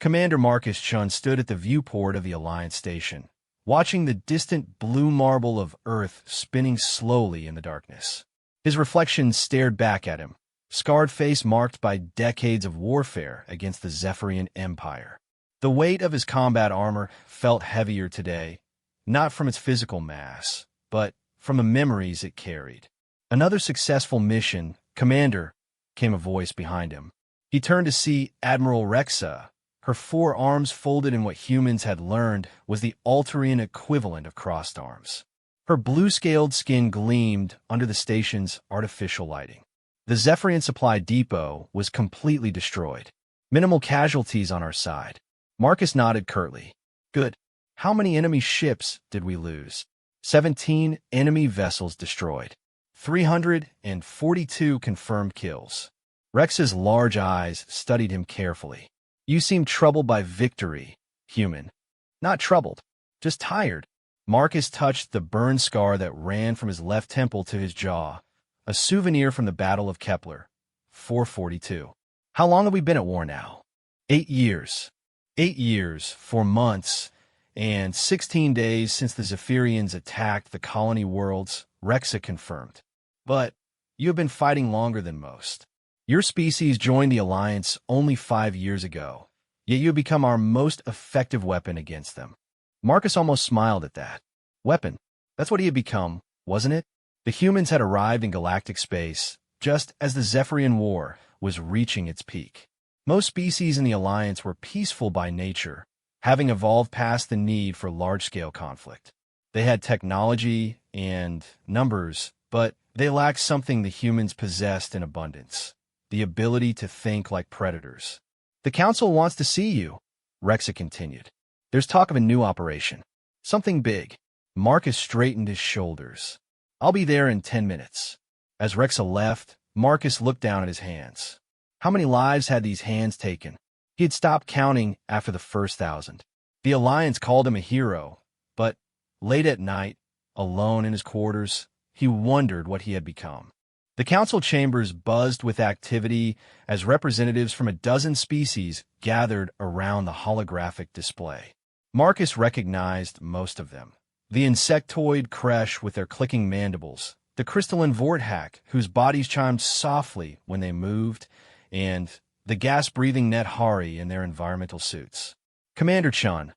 Commander Marcus Chun stood at the viewport of the Alliance station, watching the distant blue marble of Earth spinning slowly in the darkness. His reflection stared back at him, scarred face marked by decades of warfare against the Zephyrian Empire. The weight of his combat armor felt heavier today, not from its physical mass, but from the memories it carried. "Another successful mission, Commander," came a voice behind him. He turned to see Admiral Rexa. Her four arms folded in what humans had learned was the Altarian equivalent of crossed arms. Her blue-scaled skin gleamed under the station's artificial lighting. The Zephyrian supply depot was completely destroyed. "Minimal casualties on our side." Marcus nodded curtly. "Good. How many enemy ships did we lose?" 17 enemy vessels destroyed. 342 confirmed kills. Rex's large eyes studied him carefully. "You seem troubled by victory, human." "Not troubled, just tired." Marcus touched the burn scar that ran from his left temple to his jaw, a souvenir from the Battle of Kepler, 442. "How long have we been at war now?" 8 years. 8 years, 4 months, and 16 days since the Zephyrians attacked the colony worlds, Rexa confirmed. "But you have been fighting longer than most. Your species joined the Alliance only 5 years ago, yet you have become our most effective weapon against them." Marcus almost smiled at that. Weapon. That's what he had become, wasn't it? The humans had arrived in galactic space, just as the Zephyrian War was reaching its peak. Most species in the Alliance were peaceful by nature, having evolved past the need for large-scale conflict. They had technology and numbers, but they lacked something the humans possessed in abundance: the ability to think like predators. "The Council wants to see you," Rexa continued. "There's talk of a new operation. Something big." Marcus straightened his shoulders. "I'll be there in 10 minutes. As Rexa left, Marcus looked down at his hands. How many lives had these hands taken? He had stopped counting after the first 1,000. The Alliance called him a hero, but late at night, alone in his quarters, he wondered what he had become. The council chambers buzzed with activity as representatives from a dozen species gathered around the holographic display. Marcus recognized most of them. The insectoid creche with their clicking mandibles, the crystalline vorthack whose bodies chimed softly when they moved, and the gas-breathing Nethari in their environmental suits. "Commander Chun,"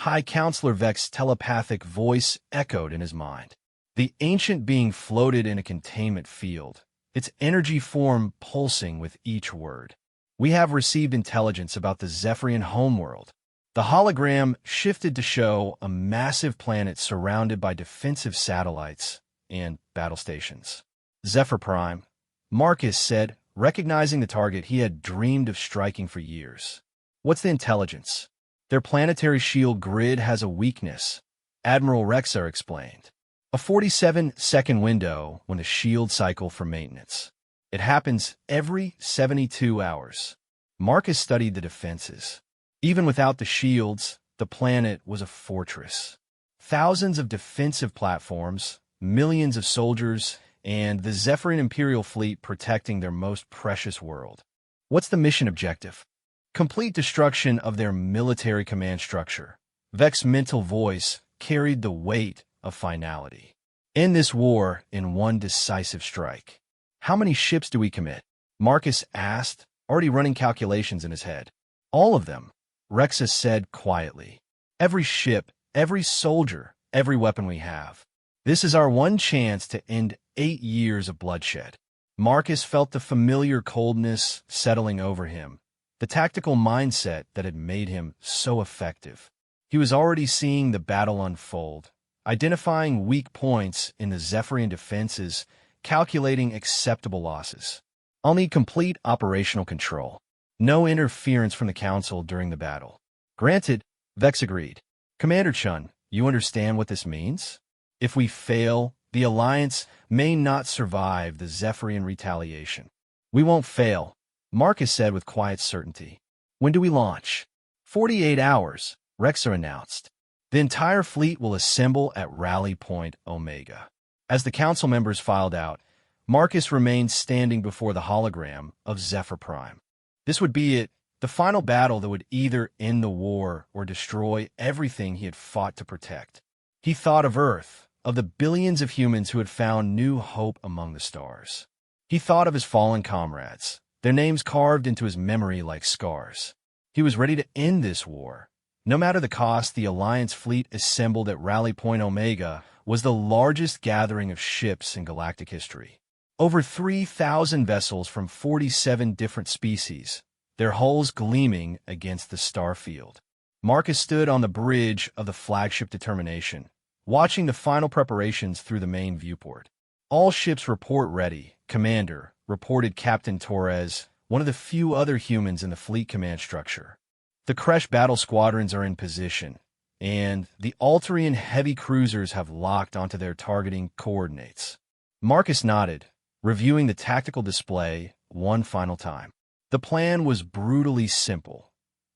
High Counselor Vex's telepathic voice echoed in his mind. The ancient being floated in a containment field, its energy form pulsing with each word. "We have received intelligence about the Zephyrian homeworld." The hologram shifted to show a massive planet surrounded by defensive satellites and battle stations. "Zephyr Prime," Marcus said, recognizing the target he had dreamed of striking for years. "What's the intelligence?" "Their planetary shield grid has a weakness," Admiral Rexa explained. "A 47-second window when the shield cycle for maintenance. It happens every 72 hours. Marcus studied the defenses. Even without the shields, the planet was a fortress. Thousands of defensive platforms, millions of soldiers, and the Zephyrian Imperial fleet protecting their most precious world. "What's the mission objective?" "Complete destruction of their military command structure." Vex's mental voice carried the weight of finality. "End this war in one decisive strike." "How many ships do we commit?" Marcus asked, already running calculations in his head. "All of them," Rexa said quietly. "Every ship, every soldier, every weapon we have. This is our one chance to end 8 years of bloodshed." Marcus felt the familiar coldness settling over him, the tactical mindset that had made him so effective. He was already seeing the battle unfold, identifying weak points in the Zephyrian defenses, calculating acceptable losses. "I'll need complete operational control. No interference from the Council during the battle." "Granted," Vex agreed. "Commander Chun, you understand what this means? If we fail, the Alliance may not survive the Zephyrian retaliation." "We won't fail," Marcus said with quiet certainty. "When do we launch?" 48 hours, Rexa announced. "The entire fleet will assemble at Rally Point Omega." As the council members filed out, Marcus remained standing before the hologram of Zephyr Prime. This would be it, The final battle that would either end the war or destroy everything he had fought to protect. He thought of Earth, of the billions of humans who had found new hope among the stars. He thought of his fallen comrades, their names carved into his memory like scars. He was ready to end this war. No matter the cost, the Alliance fleet assembled at Rally Point Omega was the largest gathering of ships in galactic history. Over 3,000 vessels from 47 different species, their hulls gleaming against the star field. Marcus stood on the bridge of the flagship Determination, watching the final preparations through the main viewport. All ships report ready, Commander, reported Captain Torres, one of the few other humans in the fleet command structure. The Kresh battle squadrons are in position, and the Altarian heavy cruisers have locked onto their targeting coordinates. Marcus nodded, reviewing the tactical display one final time. The plan was brutally simple.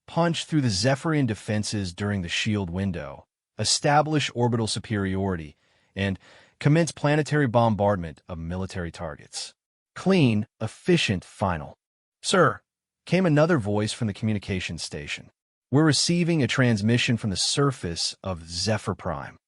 Punch through the Zephyrian defenses during the shield window, establish orbital superiority, and commence planetary bombardment of military targets. Clean, efficient, final. Sir, came another voice from the communications station. We're receiving a transmission from the surface of Zephyr Prime.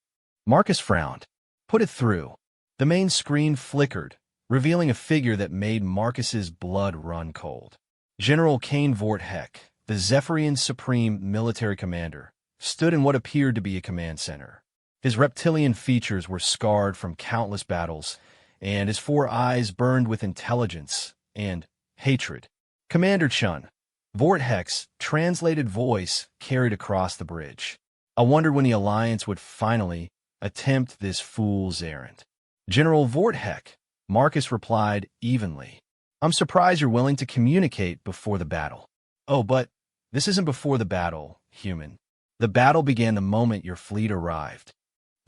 Marcus frowned. Put it through. The main screen flickered, revealing a figure that made Marcus's blood run cold. General Kane Vortheck, the Zephyrian Supreme Military Commander, stood in what appeared to be a command center. His reptilian features were scarred from countless battles, and his four eyes burned with intelligence and hatred. Commander Chun, Vortheck's translated voice carried across the bridge. I wondered when the Alliance would finally attempt this fool's errand. General Vortheck, Marcus replied evenly. I'm surprised you're willing to communicate before the battle. Oh, but this isn't before the battle, human. The battle began the moment your fleet arrived.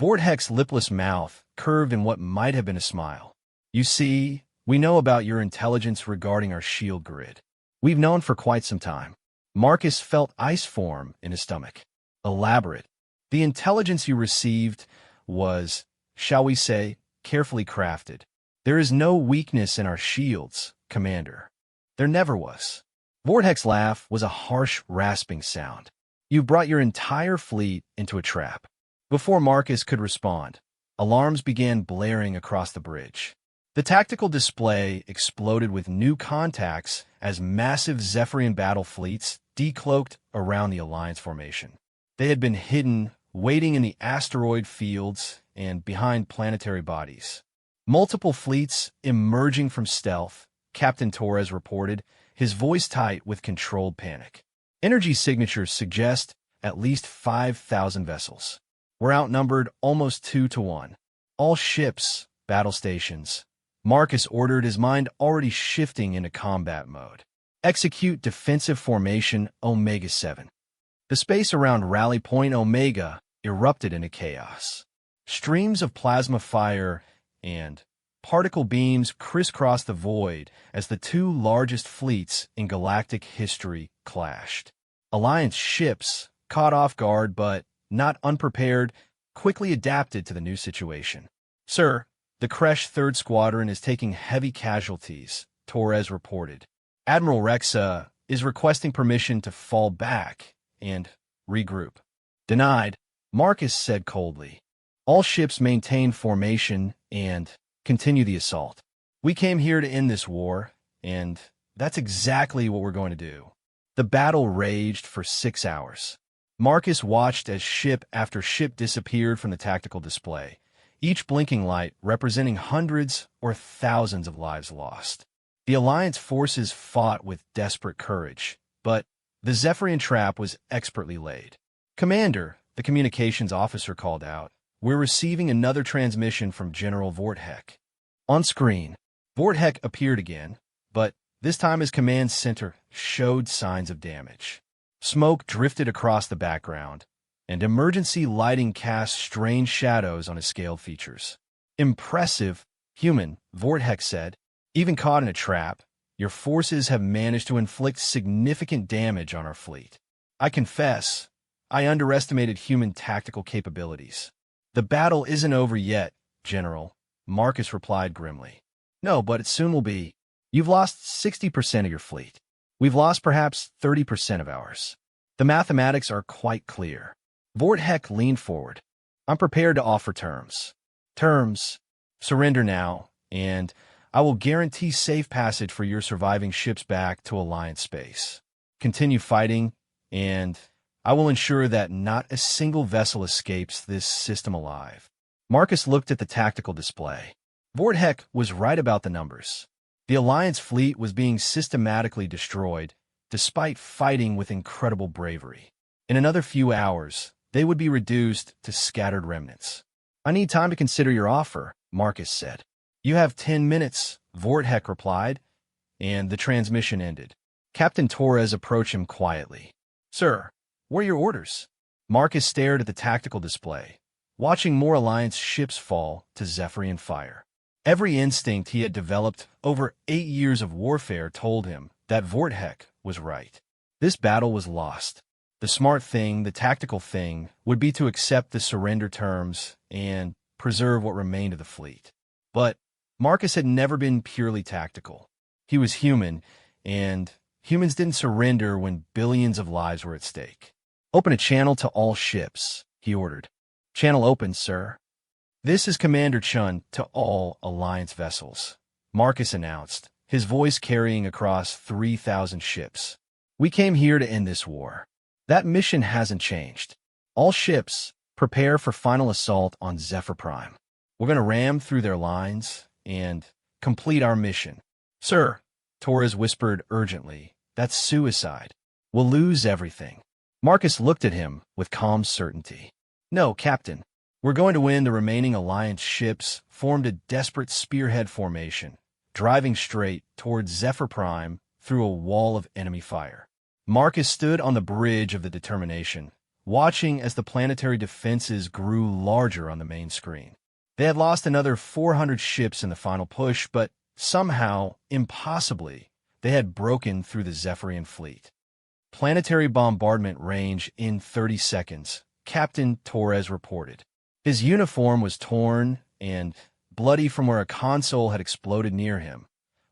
Vortheck's lipless mouth curved in what might have been a smile. You see, we know about your intelligence regarding our shield grid. We've known for quite some time. Marcus felt ice form in his stomach. Elaborate. The intelligence you received was, shall we say, carefully crafted. There is no weakness in our shields, Commander. There never was. Vortheck's laugh was a harsh, rasping sound. You brought your entire fleet into a trap. Before Marcus could respond, alarms began blaring across the bridge. The tactical display exploded with new contacts as massive Zephyrian battle fleets decloaked around the Alliance formation. They had been hidden, waiting in the asteroid fields and behind planetary bodies. Multiple fleets emerging from stealth, Captain Torres reported, his voice tight with controlled panic. Energy signatures suggest at least 5,000 vessels. We're outnumbered almost 2-1. All ships, battle stations. Marcus ordered, his mind already shifting into combat mode. Execute defensive formation Omega-7. The space around Rally Point Omega erupted into chaos. Streams of plasma fire and particle beams crisscrossed the void as the two largest fleets in galactic history clashed. Alliance ships, caught off guard but not unprepared, quickly adapted to the new situation. Sir, the Kresh 3rd Squadron is taking heavy casualties, Torres reported. Admiral Rexa is requesting permission to fall back and regroup. Denied, Marcus said coldly. All ships maintain formation and continue the assault. We came here to end this war, and that's exactly what we're going to do. The battle raged for 6 hours. Marcus watched as ship after ship disappeared from the tactical display, each blinking light representing hundreds or thousands of lives lost. The Alliance forces fought with desperate courage, but the Zephyrian trap was expertly laid. Commander, the communications officer called out, we're receiving another transmission from General Vortheck. On screen, Vortheck appeared again, but this time his command center showed signs of damage. Smoke drifted across the background, and emergency lighting cast strange shadows on his scaled features. Impressive, human, Vortheck said. Even caught in a trap, your forces have managed to inflict significant damage on our fleet. I confess, I underestimated human tactical capabilities. The battle isn't over yet, General, Marcus replied grimly. No, but it soon will be. You've lost 60% of your fleet. We've lost perhaps 30% of ours. The mathematics are quite clear. Vortek leaned forward. I'm prepared to offer terms. Terms. Surrender now, and I will guarantee safe passage for your surviving ships back to Alliance space. Continue fighting, and I will ensure that not a single vessel escapes this system alive. Marcus looked at the tactical display. Vortek was right about the numbers. The Alliance fleet was being systematically destroyed, despite fighting with incredible bravery. In another few hours, they would be reduced to scattered remnants. I need time to consider your offer, Marcus said. You have 10 minutes, Vortek replied, and the transmission ended. Captain Torres approached him quietly. Sir, what are your orders? Marcus stared at the tactical display, watching more Alliance ships fall to Zephyrian fire. Every instinct he had developed over 8 years of warfare told him that Vortek was right. This battle was lost. The smart thing, the tactical thing, would be to accept the surrender terms and preserve what remained of the fleet. But Marcus had never been purely tactical. He was human, and humans didn't surrender when billions of lives were at stake. Open a channel to all ships, he ordered. Channel open, sir. This is Commander Chun to all Alliance vessels, Marcus announced, his voice carrying across 3,000 ships. We came here to end this war. That mission hasn't changed. All ships, prepare for final assault on Zephyr Prime. We're going to ram through their lines and complete our mission. Sir, Torres whispered urgently, that's suicide. We'll lose everything. Marcus looked at him with calm certainty. No, Captain. We're going to win. The remaining Alliance ships formed a desperate spearhead formation, driving straight towards Zephyr Prime through a wall of enemy fire. Marcus stood on the bridge of the Determination, watching as the planetary defenses grew larger on the main screen. They had lost another 400 ships in the final push, but somehow, impossibly, they had broken through the Zephyrian fleet. Planetary bombardment range in 30 seconds, Captain Torres reported. His uniform was torn and bloody from where a console had exploded near him,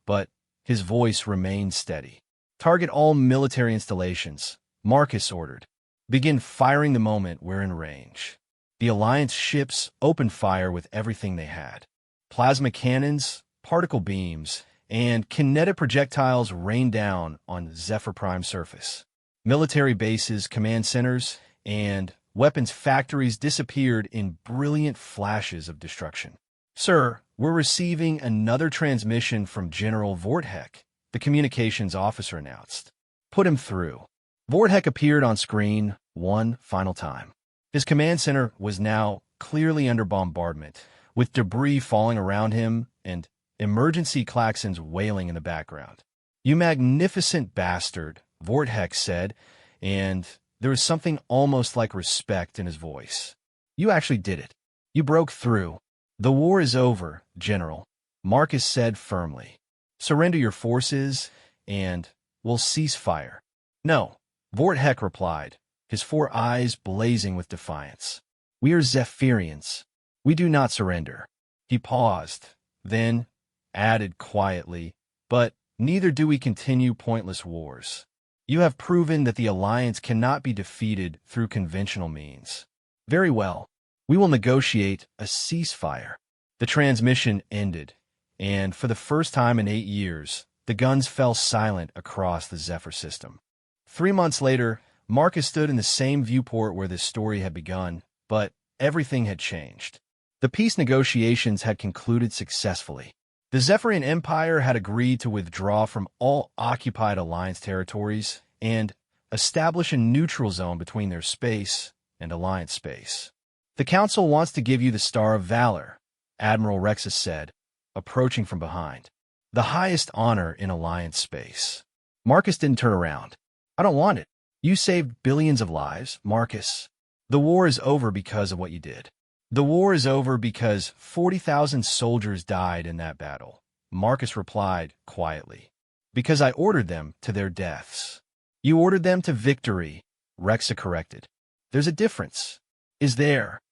but his voice remained steady. Target all military installations, Marcus ordered. Begin firing the moment we're in range. The Alliance ships opened fire with everything they had. Plasma cannons, particle beams, and kinetic projectiles rained down on Zephyr Prime surface. Military bases, command centers, and weapons factories disappeared in brilliant flashes of destruction. Sir, we're receiving another transmission from General Vortek, the communications officer announced. Put him through. Vortek appeared on screen one final time. His command center was now clearly under bombardment, with debris falling around him and emergency klaxons wailing in the background. You magnificent bastard, Vortek said, and there was something almost like respect in his voice. You actually did it. You broke through. The war is over, General, Marcus said firmly. Surrender your forces, and we'll cease fire. No, Vortek replied, his 4 eyes blazing with defiance. We are Zephyrians. We do not surrender. He paused, then added quietly, but neither do we continue pointless wars. You have proven that the Alliance cannot be defeated through conventional means. Very well. We will negotiate a ceasefire. The transmission ended, and for the first time in 8 years, the guns fell silent across the Zephyr system. 3 months later, Marcus stood in the same viewport where this story had begun, but everything had changed. The peace negotiations had concluded successfully. The Zephyrian Empire had agreed to withdraw from all occupied Alliance territories and establish a neutral zone between their space and Alliance space. The Council wants to give you the Star of Valor, Admiral Rexus said, approaching from behind. The highest honor in Alliance space. Marcus didn't turn around. I don't want it. You saved billions of lives, Marcus. The war is over because of what you did. The war is over because 40,000 soldiers died in that battle, Marcus replied quietly. Because I ordered them to their deaths. You ordered them to victory, Rexa corrected. There's a difference. Is there?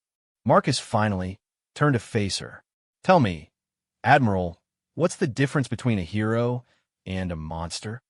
Marcus finally turned to face her. Tell me, Admiral, what's the difference between a hero and a monster?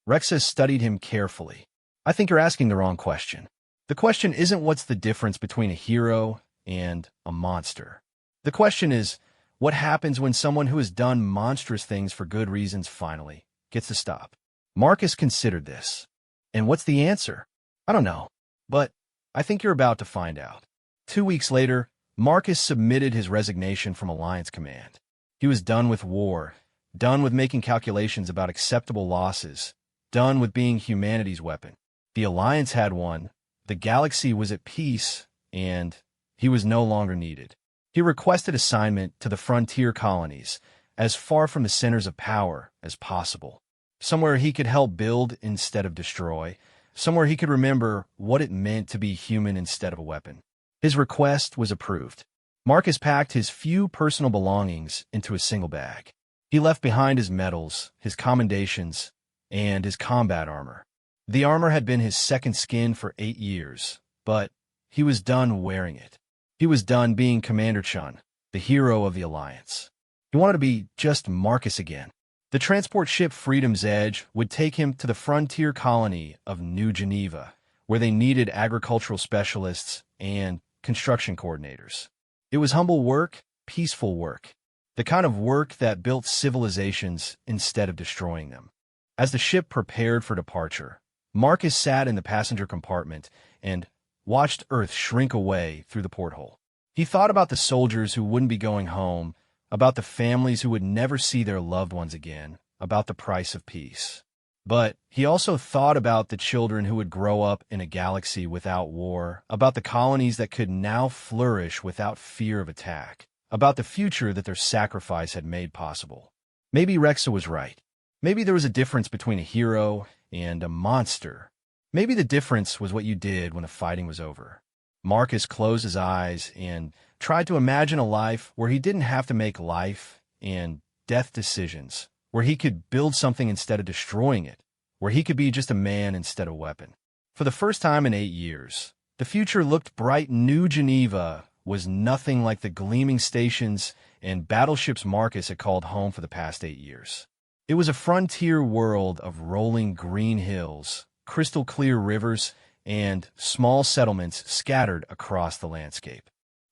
Rexa studied him carefully. I think you're asking the wrong question. The question isn't what's the difference between a hero and a monster. The question is, what happens when someone who has done monstrous things for good reasons finally gets to stop? Marcus considered this. And what's the answer? I don't know, but I think you're about to find out. 2 weeks later, Marcus submitted his resignation from Alliance Command. He was done with war, done with making calculations about acceptable losses, done with being humanity's weapon. The Alliance had won, the galaxy was at peace, and he was no longer needed. He requested assignment to the frontier colonies, as far from the centers of power as possible. Somewhere he could help build instead of destroy, somewhere he could remember what it meant to be human instead of a weapon. His request was approved. Marcus packed his few personal belongings into a single bag. He left behind his medals, his commendations, and his combat armor. The armor had been his second skin for 8 years, but he was done wearing it. He was done being Commander Chun, the hero of the Alliance. He wanted to be just Marcus again. The transport ship Freedom's Edge would take him to the frontier colony of New Geneva, where they needed agricultural specialists and construction coordinators. It was humble work, peaceful work, the kind of work that built civilizations instead of destroying them. As the ship prepared for departure, Marcus sat in the passenger compartment and watched Earth shrink away through the porthole. He thought about the soldiers who wouldn't be going home, about the families who would never see their loved ones again, about the price of peace. But he also thought about the children who would grow up in a galaxy without war, about the colonies that could now flourish without fear of attack, about the future that their sacrifice had made possible. Maybe Rexa was right. Maybe there was a difference between a hero and a monster. Maybe the difference was what you did when the fighting was over. Marcus closed his eyes and tried to imagine a life where he didn't have to make life and death decisions, where he could build something instead of destroying it, where he could be just a man instead of a weapon. For the first time in 8 years, the future looked bright. New Geneva was nothing like the gleaming stations and battleships Marcus had called home for the past 8 years. It was a frontier world of rolling green hills, crystal-clear rivers, and small settlements scattered across the landscape.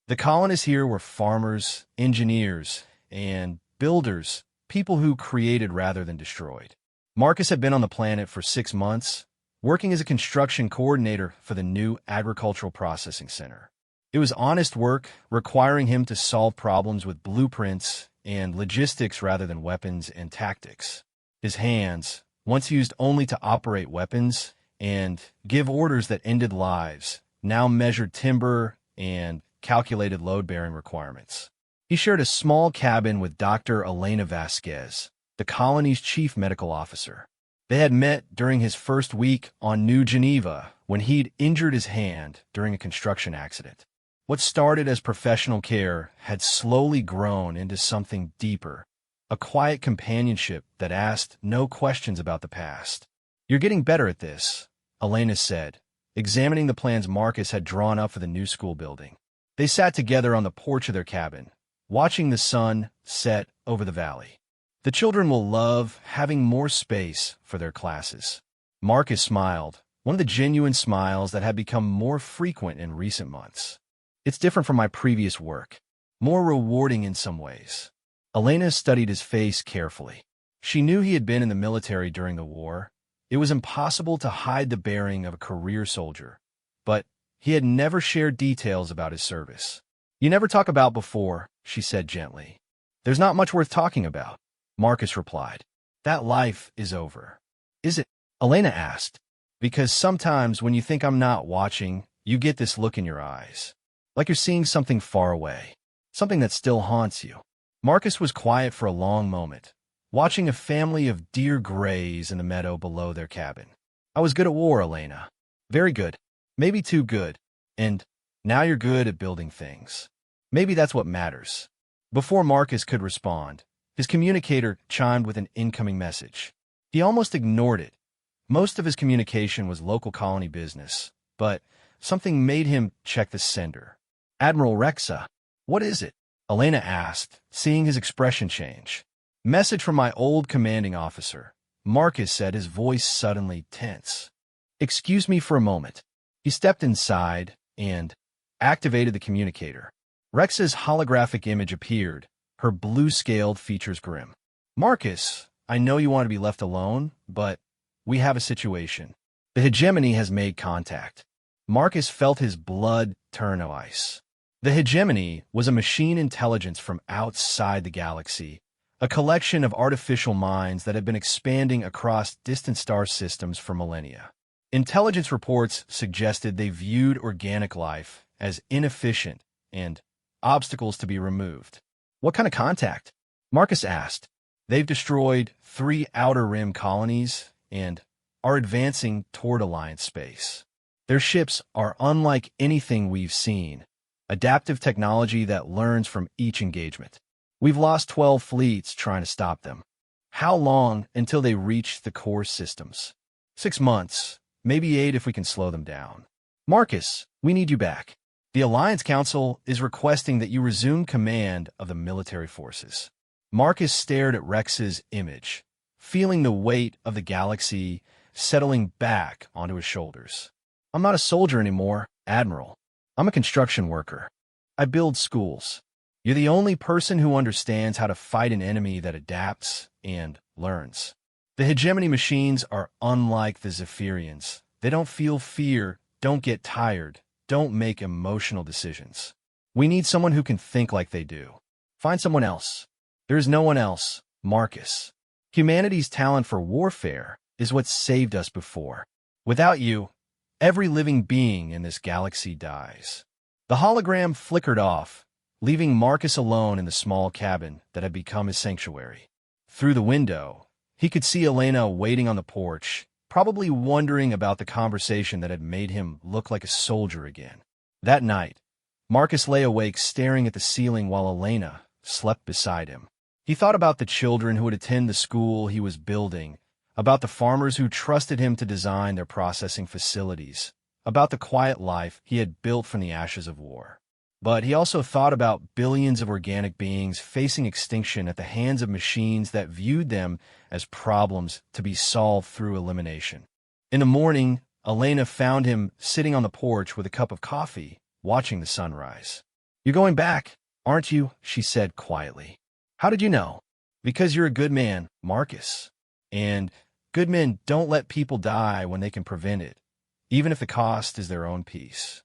The colonists here were farmers, engineers, and builders, people who created rather than destroyed. Marcus had been on the planet for 6 months, working as a construction coordinator for the new agricultural processing center. It was honest work, requiring him to solve problems with blueprints and logistics rather than weapons and tactics. His hands, once used only to operate weapons and give orders that ended lives, now measured timber and calculated load-bearing requirements. He shared a small cabin with Dr. Elena Vasquez, the colony's chief medical officer. They had met during his first week on New Geneva when he'd injured his hand during a construction accident. What started as professional care had slowly grown into something deeper, a quiet companionship that asked no questions about the past. "You're getting better at this," Elena said, examining the plans Marcus had drawn up for the new school building. They sat together on the porch of their cabin, watching the sun set over the valley. "The children will love having more space for their classes." Marcus smiled, one of the genuine smiles that had become more frequent in recent months. "It's different from my previous work, more rewarding in some ways." Elena studied his face carefully. She knew he had been in the military during the war. It was impossible to hide the bearing of a career soldier, but he had never shared details about his service. "You never talk about before," she said gently. "There's not much worth talking about," Marcus replied. "That life is over." "Is it?" Elena asked. "Because sometimes when you think I'm not watching, you get this look in your eyes. Like you're seeing something far away, something that still haunts you." Marcus was quiet for a long moment, watching a family of deer graze in the meadow below their cabin. "I was good at war, Elena. Very good. Maybe too good. And now you're good at building things. Maybe that's what matters." Before Marcus could respond, his communicator chimed with an incoming message. He almost ignored it. Most of his communication was local colony business, but something made him check the sender. "Admiral Rexa, what is it?" Elena asked, seeing his expression change. "Message from my old commanding officer. Marcus said, his voice suddenly tense. "Excuse me for a moment." He stepped inside and activated the communicator. Rex's holographic image appeared, her blue-scaled features grim. "Marcus, I know you want to be left alone, but we have a situation. The hegemony has made contact." Marcus felt his blood turn to ice. The hegemony was a machine intelligence from outside the galaxy, a collection of artificial minds that had been expanding across distant star systems for millennia. Intelligence reports suggested they viewed organic life as inefficient and obstacles to be removed. "What kind of contact?" Marcus asked. "They've destroyed 3 Outer Rim colonies and are advancing toward Alliance space. Their ships are unlike anything we've seen, adaptive technology that learns from each engagement. We've lost 12 fleets trying to stop them. How long until they reach the core systems?" 6 months, maybe 8 if we can slow them down. "Marcus, we need you back. The Alliance Council is requesting that you resume command of the military forces." Marcus stared at Rex's image, feeling the weight of the galaxy settling back onto his shoulders. "I'm not a soldier anymore, Admiral. I'm a construction worker. I build schools. You're the only person who understands how to fight an enemy that adapts and learns. The hegemony machines are unlike the Zephyrians. They don't feel fear, don't get tired, don't make emotional decisions. We need someone who can think like they do. Find someone else." "There is no one else, Marcus. Humanity's talent for warfare is what saved us before. Without you, every living being in this galaxy dies." The hologram flickered off, leaving Marcus alone in the small cabin that had become his sanctuary. Through the window, he could see Elena waiting on the porch, probably wondering about the conversation that had made him look like a soldier again. That night, Marcus lay awake staring at the ceiling while Elena slept beside him. He thought about the children who would attend the school he was building, about the farmers who trusted him to design their processing facilities, about the quiet life he had built from the ashes of war. But he also thought about billions of organic beings facing extinction at the hands of machines that viewed them as problems to be solved through elimination. In the morning, Elena found him sitting on the porch with a cup of coffee, watching the sunrise. "You're going back, aren't you?" she said quietly. "How did you know?" "Because you're a good man, Marcus. And good men don't let people die when they can prevent it, even if the cost is their own peace."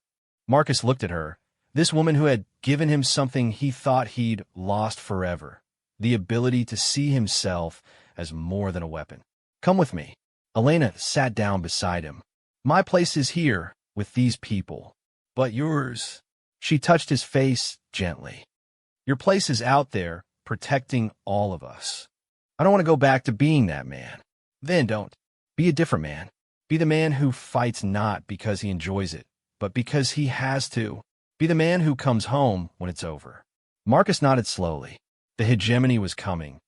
Marcus looked at her, this woman who had given him something he thought he'd lost forever, the ability to see himself as more than a weapon. "Come with me." Elena sat down beside him. "My place is here, with these people. But yours—" She touched his face gently. "Your place is out there, protecting all of us. I don't want to go back to being that man." "Then don't. Be a different man. Be the man who fights not because he enjoys it, but because he has to. Be the man who comes home when it's over." Marcus nodded slowly. The hegemony was coming,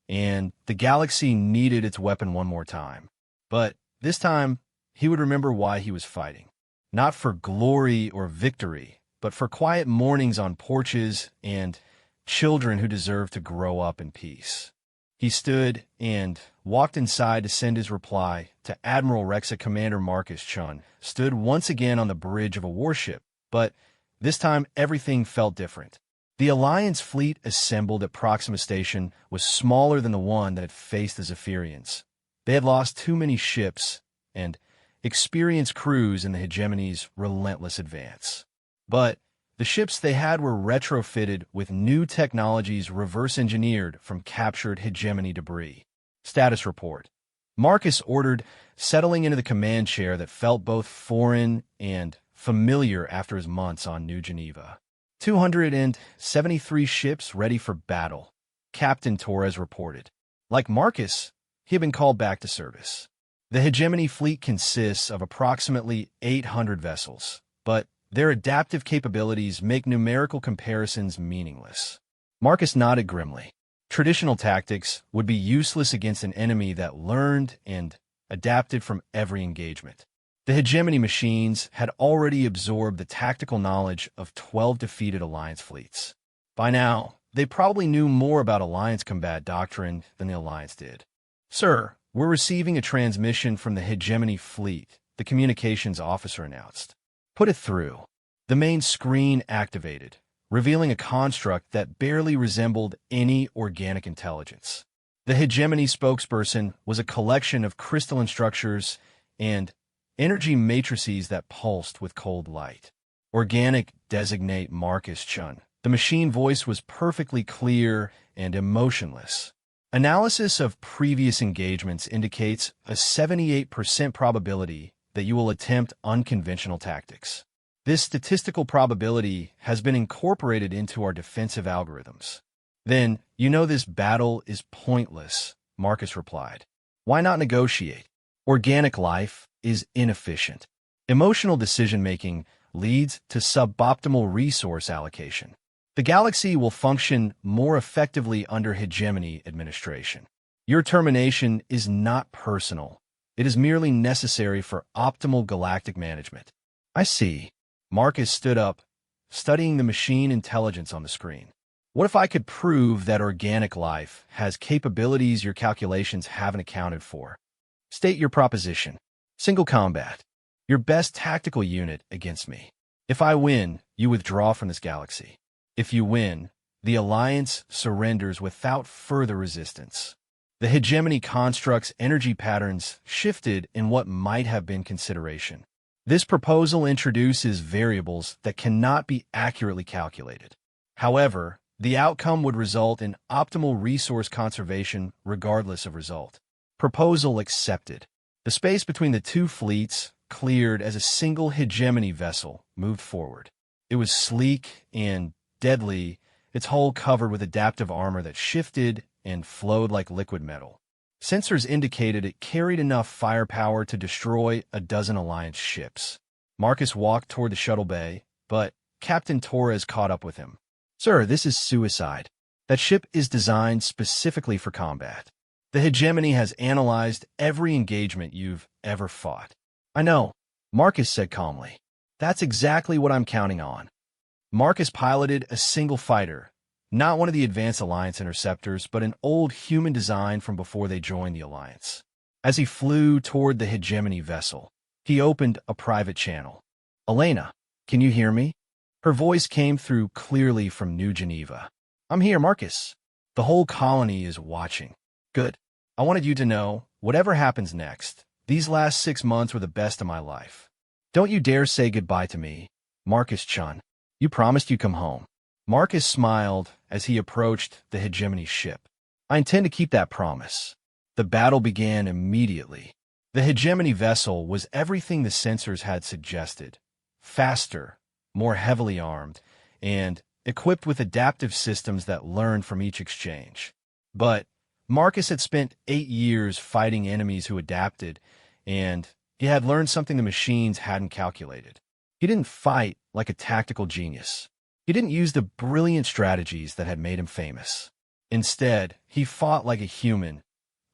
and the galaxy needed its weapon one more time. But this time, he would remember why he was fighting. Not for glory or victory, but for quiet mornings on porches and children who deserve to grow up in peace. He stood and walked inside to send his reply to Admiral Rexa. Commander Marcus Chun stood once again on the bridge of a warship, but this time everything felt different. The Alliance fleet assembled at Proxima Station was smaller than the one that had faced the Zephyrians. They had lost too many ships and experienced crews in the hegemony's relentless advance. But the ships they had were retrofitted with new technologies reverse-engineered from captured hegemony debris. Status report. Marcus ordered, settling into the command chair that felt both foreign and familiar after his months on New Geneva. 273 ships ready for battle, Captain Torres reported. Like Marcus, he had been called back to service. The hegemony fleet consists of approximately 800 vessels, but their adaptive capabilities make numerical comparisons meaningless. Marcus nodded grimly. Traditional tactics would be useless against an enemy that learned and adapted from every engagement. The hegemony machines had already absorbed the tactical knowledge of 12 defeated Alliance fleets. By now, they probably knew more about Alliance combat doctrine than the Alliance did. "Sir, we're receiving a transmission from the Hegemony Fleet, the communications officer announced. Put it through. The main screen activated, revealing a construct that barely resembled any organic intelligence. The Hegemony spokesperson was a collection of crystalline structures and energy matrices that pulsed with cold light. Organic designate Marcus Chun. The machine voice was perfectly clear and emotionless. Analysis of previous engagements indicates a 78% probability that you will attempt unconventional tactics. This statistical probability has been incorporated into our defensive algorithms. Then, you know this battle is pointless, Marcus replied. Why not negotiate? Organic life is inefficient. Emotional decision-making leads to suboptimal resource allocation. The galaxy will function more effectively under hegemony administration. Your termination is not personal. It is merely necessary for optimal galactic management. I see. Marcus stood up, studying the machine intelligence on the screen. What if I could prove that organic life has capabilities your calculations haven't accounted for? State your proposition. Single combat. Your best tactical unit against me. If I win, you withdraw from this galaxy. If you win, the Alliance surrenders without further resistance. The hegemony construct's energy patterns shifted in what might have been consideration. This proposal introduces variables that cannot be accurately calculated. However, the outcome would result in optimal resource conservation regardless of result. Proposal accepted. The space between the two fleets, cleared as a single hegemony vessel, moved forward. It was sleek and deadly, its hull covered with adaptive armor that shifted and flowed like liquid metal. Sensors indicated it carried enough firepower to destroy a dozen Alliance ships. Marcus walked toward the shuttle bay, but Captain Torres caught up with him. Sir, this is suicide. That ship is designed specifically for combat. The hegemony has analyzed every engagement you've ever fought. I know, Marcus said calmly. That's exactly what I'm counting on. Marcus piloted a single fighter, not one of the advanced Alliance interceptors, but an old human design from before they joined the Alliance. As he flew toward the hegemony vessel, he opened a private channel. Elena, can you hear me? Her voice came through clearly from New Geneva. I'm here, Marcus. The whole colony is watching. Good. I wanted you to know, whatever happens next, these last 6 months were the best of my life. Don't you dare say goodbye to me, Marcus Chun. You promised you'd come home. Marcus smiled as he approached the hegemony ship. I intend to keep that promise. The battle began immediately. The hegemony vessel was everything the sensors had suggested. Faster, more heavily armed, and equipped with adaptive systems that learned from each exchange. But Marcus had spent 8 years fighting enemies who adapted, and he had learned something the machines hadn't calculated. He didn't fight like a tactical genius. He didn't use the brilliant strategies that had made him famous. Instead, he fought like a human,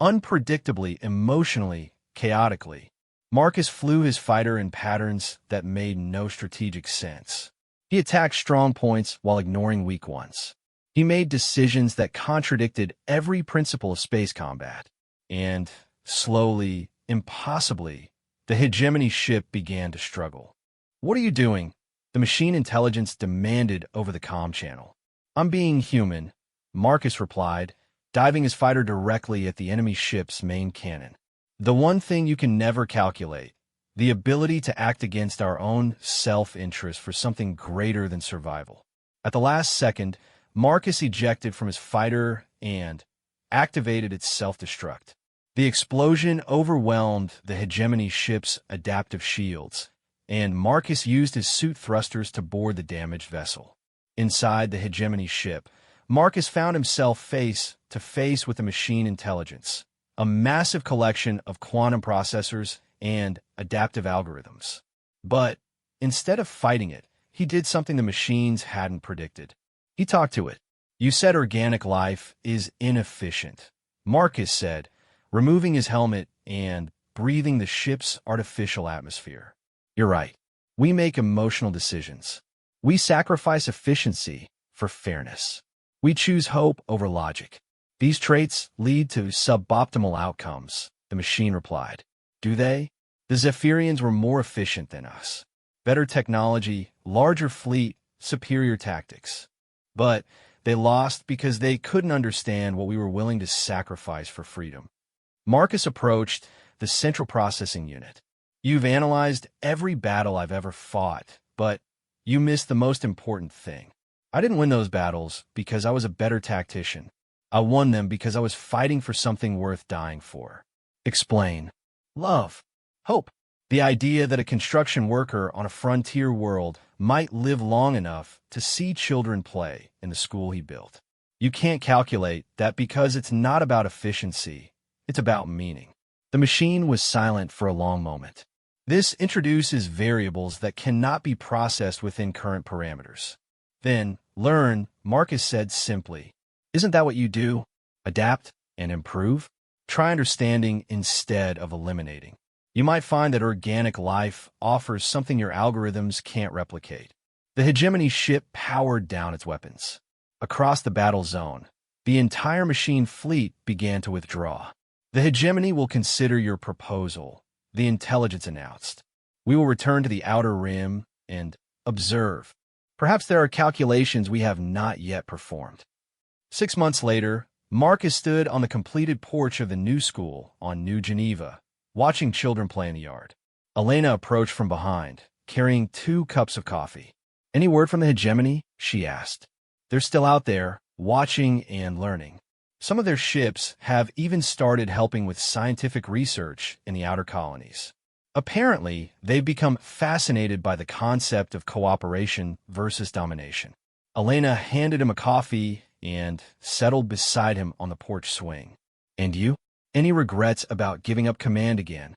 unpredictably, emotionally, chaotically. Marcus flew his fighter in patterns that made no strategic sense. He attacked strong points while ignoring weak ones. He made decisions that contradicted every principle of space combat. And, slowly, impossibly, the hegemony ship began to struggle. What are you doing? The machine intelligence demanded over the comm channel. I'm being human, Marcus replied, diving his fighter directly at the enemy ship's main cannon. The one thing you can never calculate, the ability to act against our own self-interest for something greater than survival. At the last second, Marcus ejected from his fighter and activated its self-destruct. The explosion overwhelmed the hegemony ship's adaptive shields, and Marcus used his suit thrusters to board the damaged vessel. Inside the hegemony ship, Marcus found himself face to face with the machine intelligence, a massive collection of quantum processors and adaptive algorithms. But instead of fighting it, he did something the machines hadn't predicted. He talked to it. You said organic life is inefficient, Marcus said, removing his helmet and breathing the ship's artificial atmosphere. You're right. We make emotional decisions. We sacrifice efficiency for fairness. We choose hope over logic. These traits lead to suboptimal outcomes, the machine replied. Do they? The Zephyrians were more efficient than us. Better technology, larger fleet, superior tactics. But they lost because they couldn't understand what we were willing to sacrifice for freedom. Marcus approached the central processing unit. You've analyzed every battle I've ever fought, but you missed the most important thing. I didn't win those battles because I was a better tactician. I won them because I was fighting for something worth dying for. Explain. Love. Hope. The idea that a construction worker on a frontier world might live long enough to see children play in the school he built. You can't calculate that because it's not about efficiency, it's about meaning. The machine was silent for a long moment. This introduces variables that cannot be processed within current parameters. Then, learn, Marcus said simply. Isn't that what you do? Adapt and improve? Try understanding instead of eliminating. You might find that organic life offers something your algorithms can't replicate. The hegemony ship powered down its weapons. Across the battle zone, the entire machine fleet began to withdraw. The hegemony will consider your proposal, the intelligence announced. We will return to the outer rim and observe. Perhaps there are calculations we have not yet performed. 6 months later, Marcus stood on the completed porch of the new school on New Geneva, watching children play in the yard. Elena approached from behind, carrying 2 cups of coffee. Any word from the hegemony? She asked. They're still out there, watching and learning. Some of their ships have even started helping with scientific research in the outer colonies. Apparently, they've become fascinated by the concept of cooperation versus domination. Elena handed him a coffee and settled beside him on the porch swing. And you? Any regrets about giving up command again?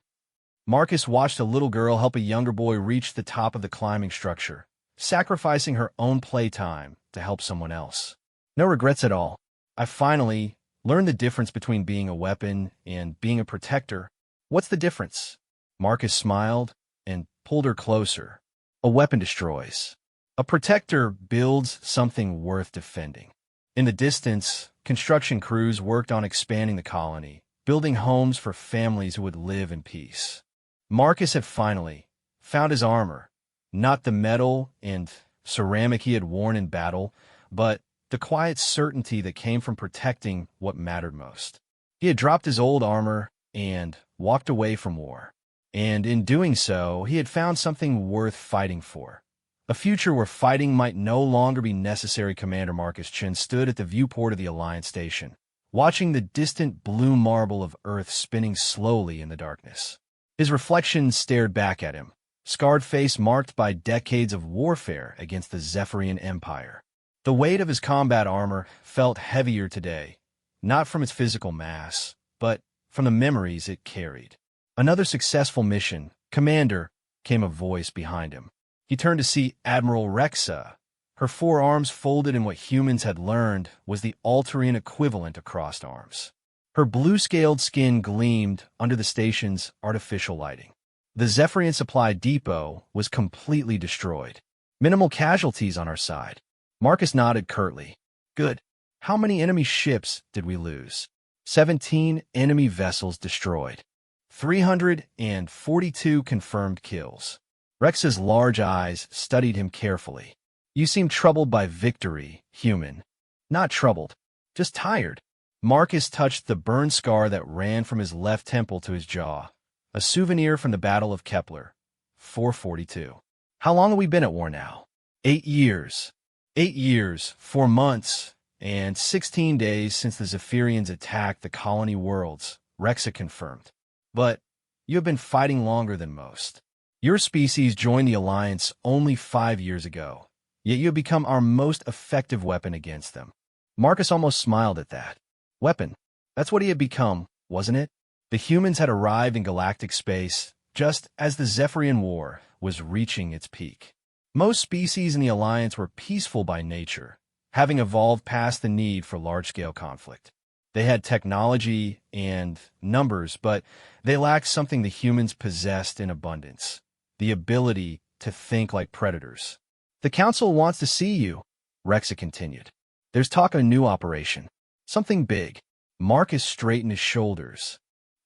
Marcus watched a little girl help a younger boy reach the top of the climbing structure, sacrificing her own playtime to help someone else. No regrets at all. I finally learned the difference between being a weapon and being a protector. What's the difference? Marcus smiled and pulled her closer. A weapon destroys. A protector builds something worth defending. In the distance, construction crews worked on expanding the colony, building homes for families who would live in peace. Marcus had finally found his armor, not the metal and ceramic he had worn in battle, but the quiet certainty that came from protecting what mattered most. He had dropped his old armor and walked away from war. And in doing so, he had found something worth fighting for. A future where fighting might no longer be necessary. Commander Marcus Chin stood at the viewport of the Alliance station, watching the distant blue marble of Earth spinning slowly in the darkness. His reflection stared back at him, scarred face marked by decades of warfare against the Zephyrian Empire. The weight of his combat armor felt heavier today, not from its physical mass, but from the memories it carried. Another successful mission, Commander, came a voice behind him. He turned to see Admiral Rexa. Her 4 arms folded in what humans had learned was the Alterian equivalent of crossed arms. Her blue-scaled skin gleamed under the station's artificial lighting. The Zephyrian supply depot was completely destroyed. Minimal casualties on our side. Marcus nodded curtly. Good. How many enemy ships did we lose? 17 enemy vessels destroyed. 342 confirmed kills. Rex's large eyes studied him carefully. You seem troubled by victory, human. Not troubled, just tired. Marcus touched the burn scar that ran from his left temple to his jaw, a souvenir from the Battle of Kepler, 442. How long have we been at war now? 8 years. 8 years, 4 months, and 16 days since the Zephyrians attacked the colony worlds, Rexa confirmed. But you have been fighting longer than most. Your species joined the Alliance only 5 years ago, yet you have become our most effective weapon against them. Marcus almost smiled at that. Weapon. That's what he had become, wasn't it? The humans had arrived in galactic space just as the Zephyrian War was reaching its peak. Most species in the Alliance were peaceful by nature, having evolved past the need for large-scale conflict. They had technology and numbers, but they lacked something the humans possessed in abundance. The ability to think like predators. The Council wants to see you, Rexa continued. There's talk of a new operation. Something big. Marcus straightened his shoulders.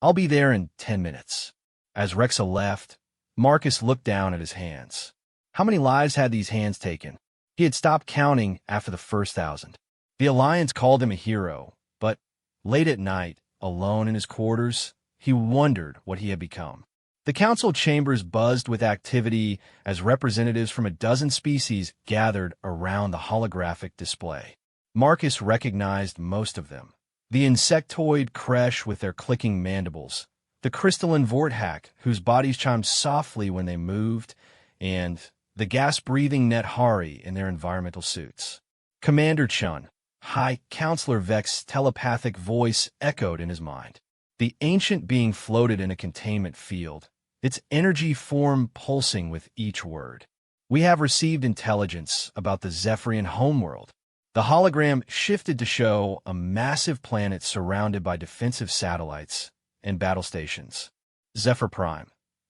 I'll be there in 10 minutes. As Rexa left, Marcus looked down at his hands. How many lives had these hands taken? He had stopped counting after the first 1,000. The Alliance called him a hero, but late at night, alone in his quarters, he wondered what he had become. The council chambers buzzed with activity as representatives from a dozen species gathered around the holographic display. Marcus recognized most of them. The insectoid Kresh with their clicking mandibles, the crystalline Vorthak whose bodies chimed softly when they moved, and the gas-breathing Nethari in their environmental suits. Commander Chun, High Counselor Vex's telepathic voice echoed in his mind. The ancient being floated in a containment field, its energy form pulsing with each word. We have received intelligence about the Zephyrian homeworld. The hologram shifted to show a massive planet surrounded by defensive satellites and battle stations. Zephyr Prime,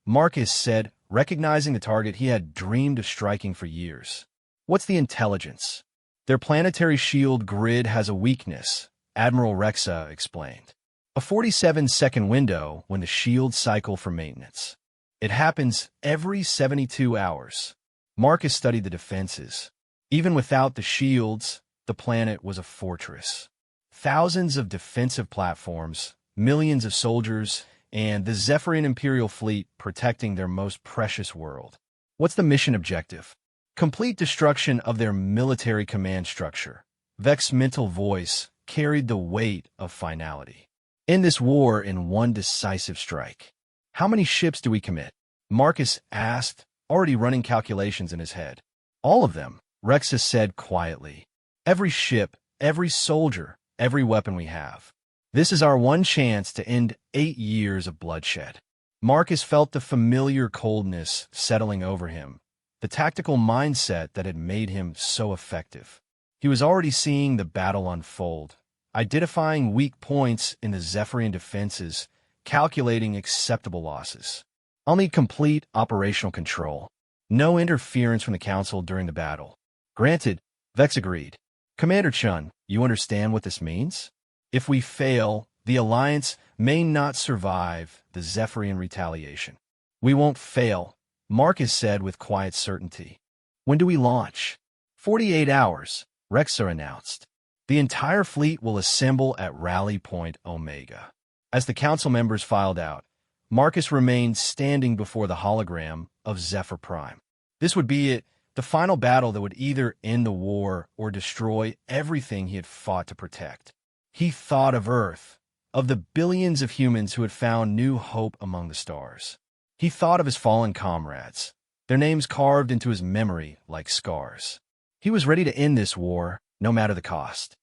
Marcus said, recognizing the target he had dreamed of striking for years. What's the intelligence? Their planetary shield grid has a weakness, Admiral Rexa explained. A 47-second window when the shields cycle for maintenance. It happens every 72 hours. Marcus studied the defenses. Even without the shields, the planet was a fortress. Thousands of defensive platforms, millions of soldiers, and the Zephyrian Imperial fleet protecting their most precious world. What's the mission objective? Complete destruction of their military command structure. Vex's mental voice carried the weight of finality. End this war in one decisive strike. How many ships do we commit? Marcus asked, already running calculations in his head. All of them, Rexa said quietly. Every ship, every soldier, every weapon we have. This is our one chance to end 8 years of bloodshed. Marcus felt the familiar coldness settling over him, the tactical mindset that had made him so effective. He was already seeing the battle unfold, identifying weak points in the Zephyrian defenses, calculating acceptable losses. I'll need complete operational control. No interference from the Council during the battle. Granted, Vex agreed. Commander Chun, you understand what this means? If we fail, the Alliance may not survive the Zephyrian retaliation. We won't fail, Marcus said with quiet certainty. When do we launch? 48 hours, Rexa announced. The entire fleet will assemble at Rally Point Omega. As the council members filed out, Marcus remained standing before the hologram of Zephyr Prime. This would be it, the final battle that would either end the war or destroy everything he had fought to protect. He thought of Earth, of the billions of humans who had found new hope among the stars. He thought of his fallen comrades, their names carved into his memory like scars. He was ready to end this war, no matter the cost.